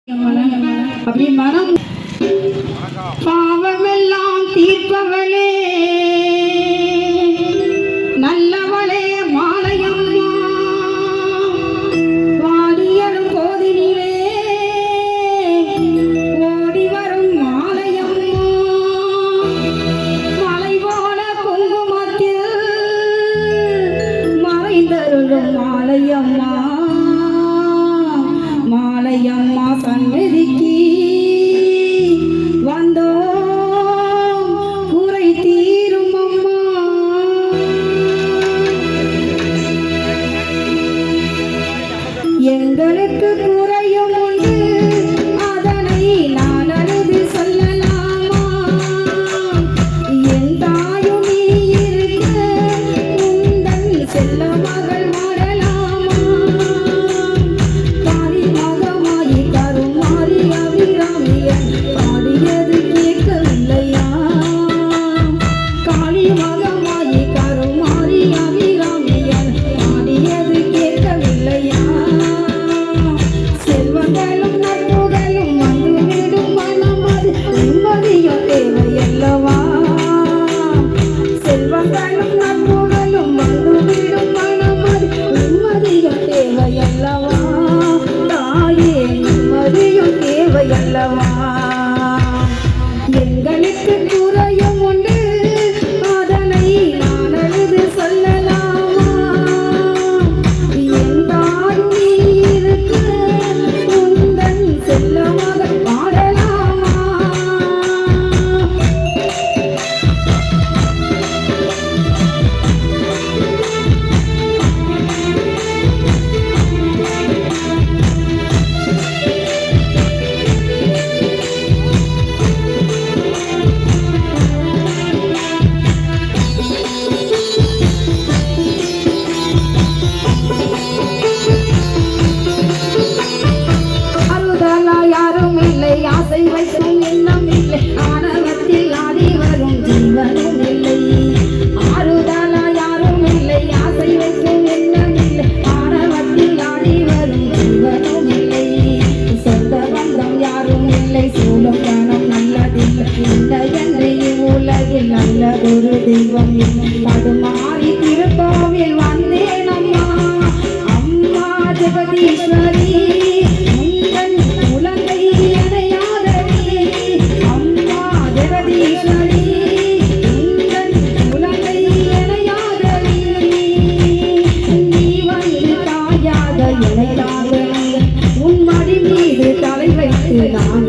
அப்படி மனம் பாவமெல்லாம் தீர்ப்பவளே நல்லவளே மாலையம்மா வாடியடும் கோதினிலே ஓடி வரும் மாலையம்மா மலை போல குங்குமத்தில் மறைந்தருளும் மாலையம்மா மாலையம்மா சன்னதிக்கு வந்தோம் குறை தீரும் அம்மா எங்களுக்கு குறையும் உண்டு அதனை நான் அழுது சொல்லலாமா என் தாயும் நீ இருக்க உந்தன் செல்ல மகள் மாறலாமா காளி மகமாயி கருமாறி அபிராமியன் பாடியது கேட்கவில்லையா காளி மகமாயி கருமாறி அபிராமியன் பாடியது கேட்கவில்லையா செல்வங்களும் நட்புகளும் வந்துவிடும் மனம் அது நிம்மதியும் தேவையல்லவா செல்வங்களும் நட்புகளும் வந்துவிடும் மனம் அது நிம்மதியும் தேவையல்லவா தாயே நிம்மதியும் தேவையல்லவா எங்களுக்கு குறையும் உண்டு அதனை நான் அழுது சொல்லலாமா எந்தாரும் நீ இருக்க உந்தன் செல்ல மகள் பாடலாமா அறுதலா யாரும் இல்லை ஆசை வைக்கும் எண்ணம் இல்லை ஆணவத்தில் ஆடி வரும் ஜீவனும் இல்லை ஆறுதலா யாரும் இல்லை ஆசை வைக்கும் எண்ணம் இல்லை ஆணவத்தில் ஆடி வரும் ஜீவனும் இல்லை சொந்த பந்தம் யாரும் இல்லை சூழும் கணம் நல்லதில்லை இந்த என்று உலகில் நல்லதொரு தெய்வம் தடுமாறி திருக்கோவில் வந்தேன் அம்மா அம்மா ஜெகதீஸ்வரி உந்தன் உலகை அடையாதடி அம்மா ஜெகதீஸ்வரி உந்தன் உலகை அடையாதடி நீ வந்து தாயாக இணையாக உன் மடி மீது தலை வைத்து நான்